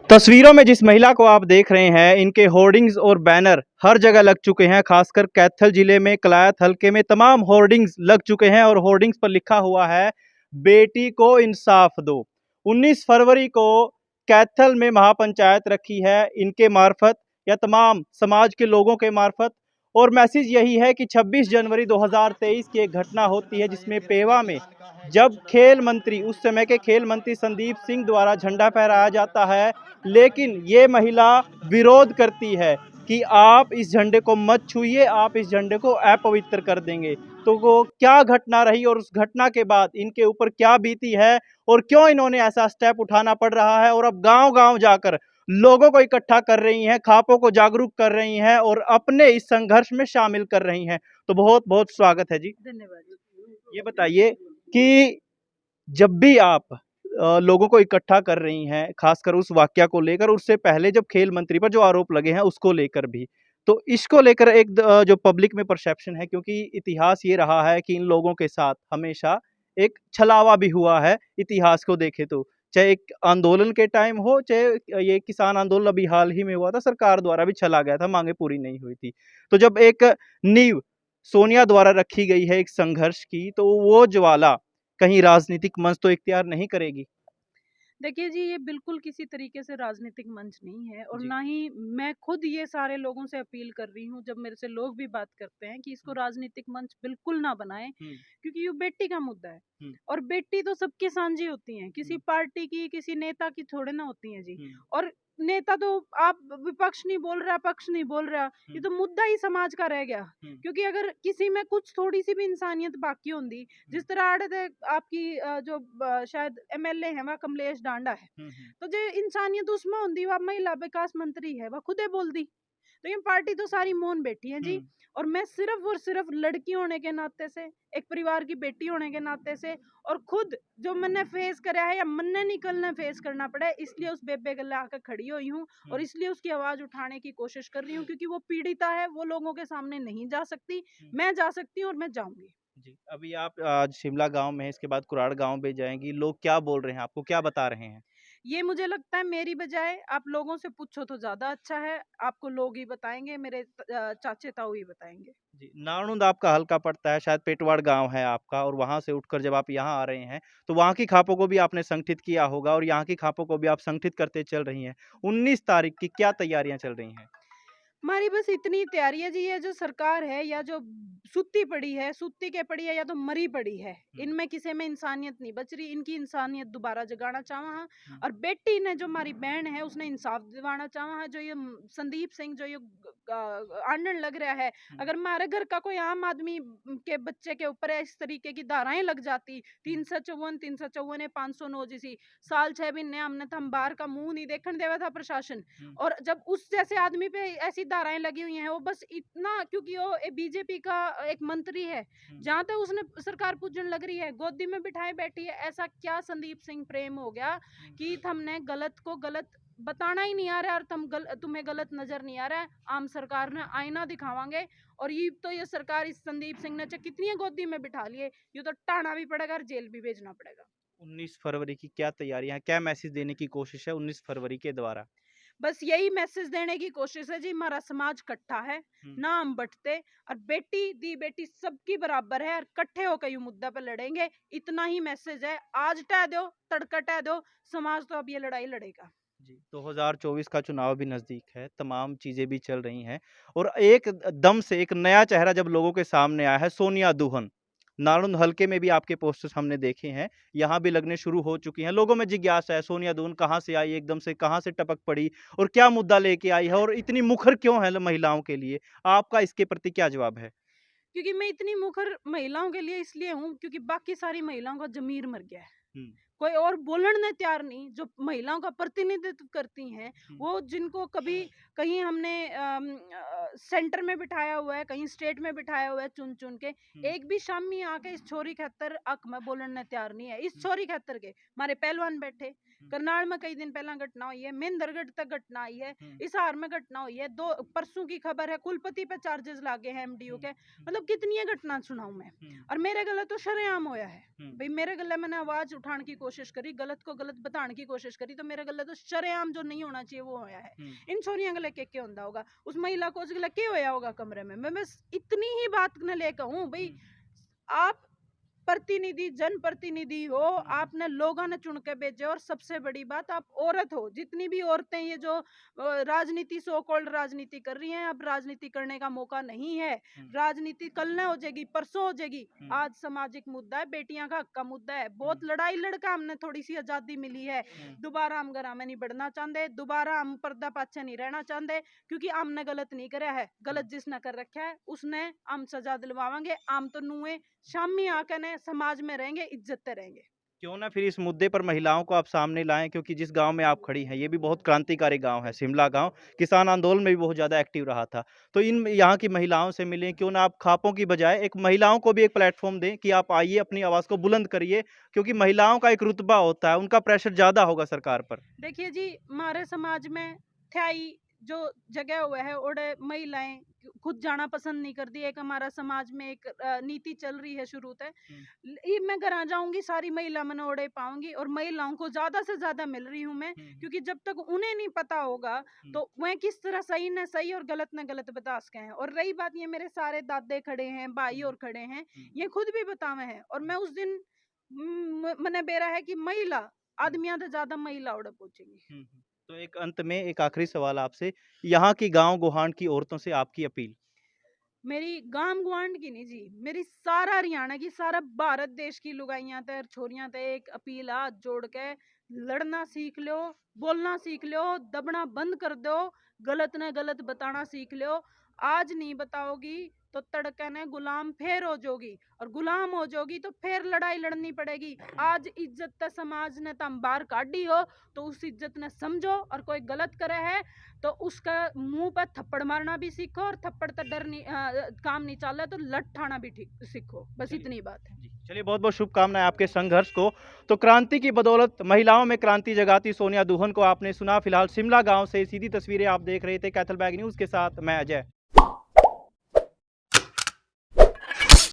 तस्वीरों में जिस महिला को आप देख रहे हैं, इनके होर्डिंग्स और बैनर हर जगह लग चुके हैं। खासकर कैथल जिले में कलायत हलके में तमाम होर्डिंग्स लग चुके हैं और होर्डिंग्स पर लिखा हुआ है, बेटी को इंसाफ दो। 19 फरवरी को कैथल में महापंचायत रखी है इनके मार्फत या तमाम समाज के लोगों के मार्फत। और मैसेज यही है कि 26 जनवरी 2023 की एक घटना होती है जिसमें पेवा में जब खेल मंत्री, उस समय के खेल मंत्री संदीप सिंह द्वारा झंडा फहराया जाता है, लेकिन ये महिला विरोध करती है कि आप इस झंडे को मत छूइए, आप इस झंडे को अपवित्र कर देंगे। तो वो क्या घटना रही और उस घटना के बाद इनके ऊपर क्या बीती है और क्यों इन्होंने ऐसा स्टेप उठाना पड़ रहा है और अब गांव-गांव जाकर लोगों को इकट्ठा कर रही हैं, खापों को जागरूक कर रही हैं और अपने इस संघर्ष में शामिल कर रही हैं। तो बहुत-बहुत स्वागत है जी। धन्यवाद। ये बताइए कि जब भी आप लोगों को इकट्ठा कर रही हैं, खासकर उस वाकया को लेकर, उससे पहले जब खेल मंत्री पर जो आरोप लगे हैं उसको लेकर भी, तो इसको लेकर एक जो पब्लिक में परसेप्शन है, क्योंकि इतिहास ये रहा है कि इन लोगों के साथ हमेशा एक छलावा भी हुआ है, इतिहास को देखें तो। चाहे एक आंदोलन के टाइम हो, चाहे ये किसान आंदोलन अभी हाल ही में हुआ था, सरकार द्वारा भी छला गया था, मांगे पूरी नहीं हुई थी। तो जब एक नींव सोनिया द्वारा रखी गई है एक संघर्ष की, तो वो ज्वाला कहीं राजनीतिक मंच तो इख्तियार नहीं करेगी। देखिए जी, ये बिल्कुल किसी तरीके से राजनीतिक मंच नहीं है और जी। ना ही मैं खुद ये सारे लोगों से अपील कर रही हूँ, जब मेरे से लोग भी बात करते हैं कि इसको हुँ, राजनीतिक मंच बिल्कुल ना बनाएं, हुँ, क्योंकि ये बेटी का मुद्दा है। हुँ, और बेटी तो सबकी सांझी होती हैं, किसी हुँ, पार्टी की, किसी नेता की थोड़े ना होती हैं जी। हुँ, और नेता तो, आप विपक्ष नहीं बोल रहा, पक्ष नहीं बोल रहा, ये हुँ, तो मुद्दा ही समाज का रह गया। हुँ, क्योंकि अगर किसी में कुछ थोड़ी सी भी इंसानियत बाकी होती, हुँ, जिस तरह आड़त है आपकी, जो शायद एमएलए है वह कमलेश डांडा है, हुँ, हुँ, तो जो इंसानियत उसमें होंदी, वह महिला विकास मंत्री है, वह खुदे बोल दी। तो ये पार्टी तो सारी मौन बैठी है जी। हुँ, और मैं सिर्फ और सिर्फ लड़की होने के नाते से, एक परिवार की बेटी होने के नाते से, और खुद जो मैंने फेस करा है या मन्ने निकलने फेस करना पड़ा है, इसलिए उस बेबे गले आकर खड़ी हुई हूँ और हुँ, इसलिए उसकी आवाज उठाने की कोशिश कर रही हूँ, क्योंकि वो पीड़िता है, वो लोगों के सामने नहीं जा सकती। हुँ। मैं जा सकती हूँ और मैं जाऊंगी। जी, अभी आप आज शिमला गाँव में हैं, इसके बाद कुराड़ गाँव भी जाएँगी, लोग क्या बोल रहे हैं आपको, क्या बता रहे हैं? ये मुझे लगता है मेरी बजाय आप लोगों से पूछो तो ज्यादा अच्छा है। आपको लोग ही बताएंगे, मेरे चाचे ताऊ ही बताएंगे। जी, नारनूंद आपका हल्का पड़ता है, शायद पेटवाड़ गाँव है आपका और वहाँ से उठकर जब आप यहाँ आ रहे हैं, तो वहाँ की खापों को भी आपने संगठित किया होगा और यहाँ की खापों को भी आप संगठित करते चल रही हैं। 19 तारीख की क्या तैयारियाँ चल रही हैं? हमारी बस इतनी तैयारी है जी, ये जो सरकार है या जो सुत्ती पड़ी है, सुत्ती के पड़ी है या तो मरी पड़ी है, हुँ, इनमें किसी में इंसानियत नहीं बच रही। इनकी इंसानियत दोबारा जगाना चाहा है। हुँ, और बेटी ने, जो हमारी बहन है, उसने इंसाफ दिलाना चाहा है। जो ये संदीप सिंह जो ये आंदोलन लग रहा है, हुँ, अगर हमारे घर का कोई आम आदमी के बच्चे के ऊपर इस तरीके की धाराएं लग जाती, हुँ, 354 509 जैसी, साल 6 महीने हमने तो हम बाहर का मुंह नहीं देखने देवा था प्रशासन। हुँ, और जब उस जैसे आदमी पे ऐसी धाराएं लगी हुई हैं, वो बस इतना, क्योंकि वो बीजेपी का एक मंत्री है, हुँ, जहां तक उसने सरकार पूजन लग रही है, गोदी में बिठाए बैठी है। ऐसा क्या संदीप सिंह प्रेम हो गया हुँ। कि हमने गलत को गलत बताना ही नहीं आ रहा, और तुम्हें गलत नजर नहीं आ रहा है। आम सरकार ने आईना दिखावांगे। और ये सरकार, इस संदीप सिंह ने चाहे कितनी गोदी में बिठा लिए, ये तो टाना भी पड़ेगा और जेल भी भेजना पड़ेगा। 19 फरवरी की क्या तैयारियाँ हैं? क्या मैसेज देने की कोशिश है 19 फरवरी के द्वारा? बस यही मैसेज देने की कोशिश है जी, हमारा समाज इकट्ठा है, हुँ, ना हम बंटते। और बेटी दी बेटी सबकी बराबर है, और इकट्ठे होकर ये मुद्दा पर लड़ेंगे। इतना ही मैसेज है। आज टह दो, तड़का टह दो, समाज तो अब ये लड़ाई लड़ेगा। जी, 2024 का चुनाव भी नज़दीक है, तमाम चीज़ें भी चल रही हैं और एक दम से एक नया चेहरा जब लोगों के सामने आया है, सोनिया दुहन। नारनौंद हलके में भी आपके पोस्टर्स हमने देखे हैं, यहाँ भी लगने शुरू हो चुकी हैं। लोगों में जिज्ञासा है, सोनिया दुहन कहाँ से आई, एकदम से कहाँ से टपक पड़ी और क्या मुद्दा लेके आई है और इतनी मुखर क्यों है ल महिलाओं के लिए? आपका इसके प्रति क्या जवाब है? क्योंकि मैं इतनी मुखर महिलाओं के लिए इसलिए हूँ, क्योंकि बाकी सारी महिलाओं का जमीर मर गया है। हुँ, कोई और बोलने तैयार नहीं, जो महिलाओं का प्रतिनिधित्व करती हैं, हुँ, वो जिनको कभी कहीं हमने सेंटर में बिठाया हुआ है, कहीं स्टेट में बिठाया हुआ है, चुन चुन के, हुँ, एक भी शामी आके इस छोरी खतर अक में बोलने तैयार नहीं है। इस हुँ, छोरी खतर के हमारे पहलवान बैठे, करनाल में कई दिन पहला घटना हुई है, मेंदरगढ़ तक घटना आई है, हिसार में घटना हुई है, दो परसों की खबर है कुलपति पे चार्जेस लागे हैं एमडीओ के। मतलब कितनी घटना सुनाऊं मैं। और मेरे गले तो शरेआम होया है भाई, मेरे गले मैंने आवाज उठाने की कोशिश करी, गलत को गलत बताने की कोशिश करी, तो मेरे गले तो शरेआम जो नहीं होना चाहिए वो होया है। इन छोरियों गले के होंदा होगा, उस महिला को उस गले के होया होगा कमरे में। मैं बस इतनी ही बात न लेकर हूँ भाई, आप प्रतिनिधि जनप्रतिनिधि हो, आपने लोगों ने चुन के भेजे, और सबसे बड़ी बात आप औरत हो। जितनी भी औरतें ये जो राजनीति सो कॉल्ड राजनीति कर रही हैं, अब राजनीति करने का मौका नहीं है। राजनीति कल न हो जाएगी, परसों हो जाएगी। आज सामाजिक मुद्दा है, बेटियां का हक का मुद्दा है, बहुत लड़ाई लड़का हमने थोड़ी सी आजादी मिली है। दोबारा हम घर में नहीं बढ़ना चाहते, दोबारा हम पर्दा पाछे नहीं रहना चाहते, क्योंकि हमने गलत नहीं करा है। गलत जिसने कर रखा है उसने हम सजा दिलवाएंगे। आम तो नुए शामी आकर ने समाज में रहेंगे, इज्जत रहेंगे। क्यों ना फिर इस मुद्दे पर महिलाओं को आप सामने लाएं, क्योंकि जिस गांव में आप खड़ी हैं ये भी बहुत क्रांतिकारी गांव है, शिमला गांव। किसान आंदोलन में भी बहुत ज़्यादा एक्टिव रहा था। तो इन यहाँ की महिलाओं से मिलें, क्यों ना आप खापों की बजाय एक महिलाओं को भी एक प्लेटफॉर्म दें कि आप आइए, अपनी आवाज़ को बुलंद करिए, क्योंकि महिलाओं का एक रुतबा होता है, उनका प्रेशर ज़्यादा होगा सरकार पर। देखिए जी, हमारे समाज में थ्याई जो जगह हुआ है ओडे महिलाएं खुद जाना पसंद नहीं करती। एक हमारा समाज में एक नीति चल रही है शुरू से, मैं घर आ जाऊंगी सारी महिला मैंने ओडे पाऊंगी, और महिलाओं को ज्यादा से ज्यादा मिल रही हूं मैं, क्योंकि जब तक उन्हें नहीं पता होगा तो वह किस तरह सही न सही और गलत न गलत बता सके हैं। और रही बात, ये मेरे सारे दादे खड़े हैं, भाई और खड़े हैं, ये खुद भी बतावे हैं। और मैं उस दिन मैंने बेरा है कि महिला आदमियां तो ज्यादा महिला ओडे पहुंचेंगी। तो एक अंत में एक आखिरी सवाल आपसे, यहाँ की गांव गुहांड की औरतों से आपकी अपील। मेरी गांव गुआंढ की नहीं जी, मेरी सारा हरियाणा की, सारा भारत देश की लुगाइयां ते छोरियां ते एक अपील हाथ जोड़ के, लड़ना सीख लो, बोलना सीख लो, दबना बंद कर दो, गलत ने गलत बताना सीख लो। आज नहीं बताओगी तो तड़के ने गुलाम फेर हो जाओगी, और गुलाम हो जाओगी तो फिर लड़ाई लड़नी पड़ेगी। आज इज्जत ते समाज ने तम बाहर काटी हो तो उस इज्जत ने समझो, और कोई गलत करे है तो उसका मुंह पर थप्पड़ मारना भी सीखो, और थप्पड़ तो डर नहीं काम नहीं चल रहा तो लठ ठाना भी ठीक सीखो। बस इतनी बात है। चलिए, बहुत बहुत शुभकामनाएं आपके संघर्ष को। तो क्रांति की बदौलत महिलाओं में क्रांति जगाती सोनिया दुहन को आपने सुना। फिलहाल शिमला गांव से सीधी तस्वीरें आप देख रहे थे कैथल बैग न्यूज़ के साथ, मैं अजय।